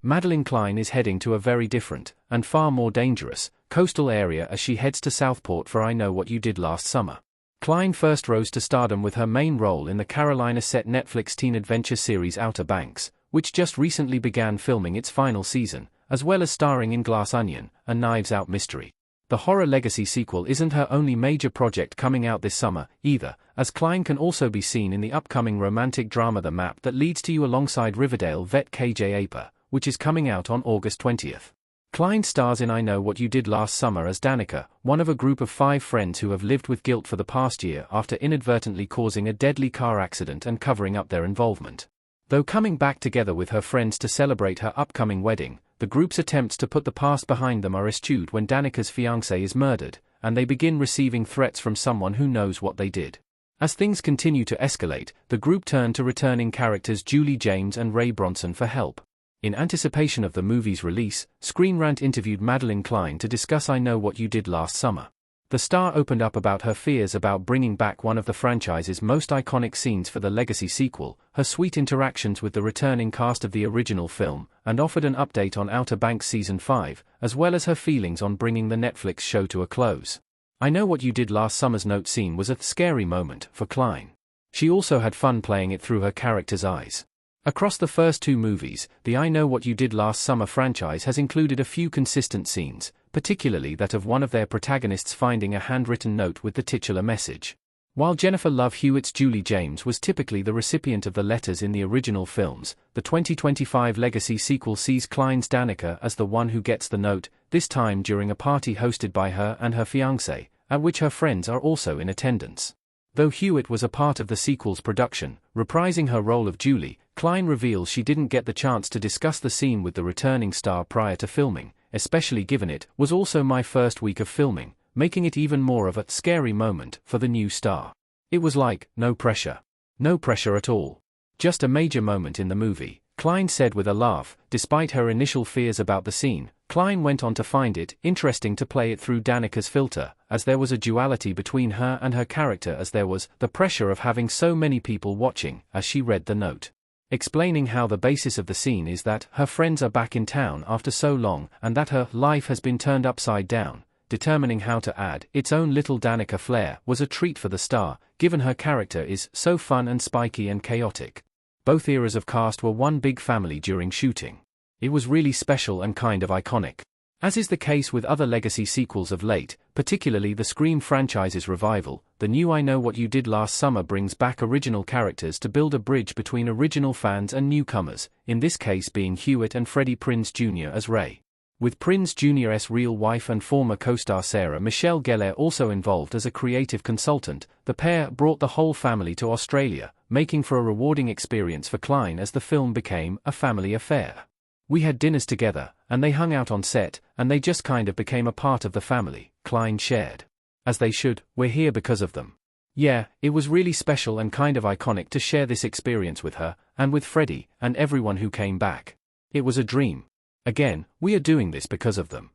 Madeline Klein is heading to a very different, and far more dangerous, coastal area as she heads to Southport for I Know What You Did Last Summer. Klein first rose to stardom with her main role in the Carolina-set Netflix teen adventure series Outer Banks, which just recently began filming its final season, as well as starring in Glass Onion, a Knives Out mystery. The horror legacy sequel isn't her only major project coming out this summer, either, as Klein can also be seen in the upcoming romantic drama The Map That Leads to You alongside Riverdale vet KJ Apa, which is coming out on August 20th. Klein stars in I Know What You Did Last Summer as Danica, one of a group of 5 friends who have lived with guilt for the past year after inadvertently causing a deadly car accident and covering up their involvement. Though coming back together with her friends to celebrate her upcoming wedding, the group's attempts to put the past behind them are eschewed when Danica's fiancé is murdered, and they begin receiving threats from someone who knows what they did. As things continue to escalate, the group turn to returning characters Julie James and Ray Bronson for help. In anticipation of the movie's release, Screen Rant interviewed Madeline Klein to discuss I Know What You Did Last Summer. The star opened up about her fears about bringing back one of the franchise's most iconic scenes for the legacy sequel, her sweet interactions with the returning cast of the original film, and offered an update on Outer Banks Season 5, as well as her feelings on bringing the Netflix show to a close. I Know What You Did Last Summer's note scene was a scary moment for Klein. She also had fun playing it through her character's eyes. Across the first 2 movies, the I Know What You Did Last Summer franchise has included a few consistent scenes, particularly that of one of their protagonists finding a handwritten note with the titular message. While Jennifer Love Hewitt's Julie James was typically the recipient of the letters in the original films, the 2025 legacy sequel sees Klein's Danica as the one who gets the note, this time during a party hosted by her and her fiancé, at which her friends are also in attendance. Though Hewitt was a part of the sequel's production, reprising her role of Julie, Klein reveals she didn't get the chance to discuss the scene with the returning star prior to filming, especially given it was also my first week of filming, making it even more of a scary moment for the new star. It was like, no pressure. No pressure at all. Just a major moment in the movie, Klein said with a laugh. Despite her initial fears about the scene, Klein went on to find it interesting to play it through Danica's filter, as there was a duality between her and her character as there was the pressure of having so many people watching as she read the note. Explaining how the basis of the scene is that her friends are back in town after so long and that her life has been turned upside down, determining how to add its own little Danica flair was a treat for the star, given her character is so fun and spiky and chaotic. Both eras of cast were one big family during shooting. It was really special and kind of iconic. As is the case with other legacy sequels of late, particularly the Scream franchise's revival, the new I Know What You Did Last Summer brings back original characters to build a bridge between original fans and newcomers, in this case being Hewitt and Freddie Prinze Jr. as Ray. With Prinze Jr.'s real wife and former co-star Sarah Michelle Gellar also involved as a creative consultant, the pair brought the whole family to Australia, making for a rewarding experience for Klein as the film became a family affair. We had dinners together, and they hung out on set, and they just kind of became a part of the family, Klein shared. As they should, we're here because of them. Yeah, it was really special and kind of iconic to share this experience with her, and with Freddie, and everyone who came back. It was a dream. Again, we are doing this because of them.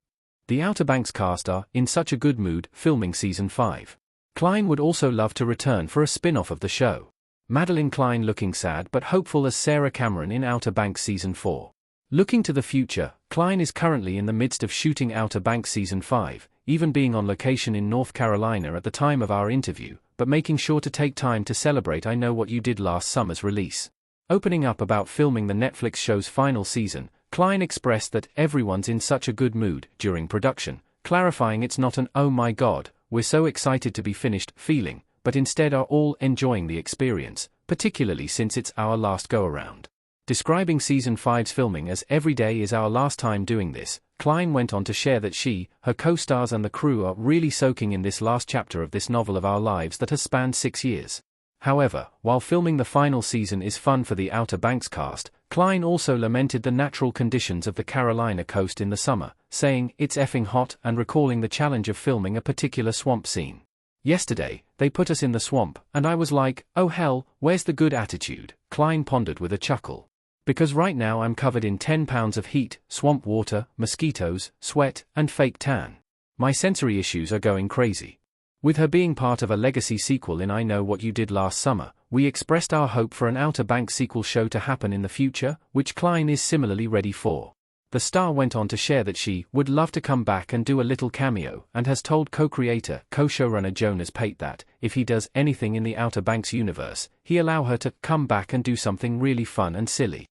The Outer Banks cast are in such a good mood filming Season 5. Klein would also love to return for a spin-off of the show. Madeline Klein looking sad but hopeful as Sarah Cameron in Outer Banks Season 4. Looking to the future, Klein is currently in the midst of shooting Outer Banks Season 5, even being on location in North Carolina at the time of our interview, but making sure to take time to celebrate I Know What You Did Last Summer's release. Opening up about filming the Netflix show's final season, Klein expressed that everyone's in such a good mood during production, clarifying it's not an "oh my god, we're so excited to be finished" feeling, but instead are all enjoying the experience, particularly since it's our last go-around. Describing Season 5's filming as "every day is our last time doing this," Klein went on to share that she, her co-stars and the crew are really soaking in this last chapter of this novel of our lives that has spanned 6 years. However, while filming the final season is fun for the Outer Banks cast, Klein also lamented the natural conditions of the Carolina coast in the summer, saying, "It's effing hot," and recalling the challenge of filming a particular swamp scene. "Yesterday, they put us in the swamp, and I was like, oh hell, where's the good attitude?" Klein pondered with a chuckle. "Because right now I'm covered in 10 pounds of heat, swamp water, mosquitoes, sweat, and fake tan. My sensory issues are going crazy." With her being part of a legacy sequel in I Know What You Did Last Summer, we expressed our hope for an Outer Banks sequel show to happen in the future, which Klein is similarly ready for. The star went on to share that she would love to come back and do a little cameo, and has told co-creator, co-showrunner Jonas Pate that, if he does anything in the Outer Banks universe, he allow her to come back and do something really fun and silly.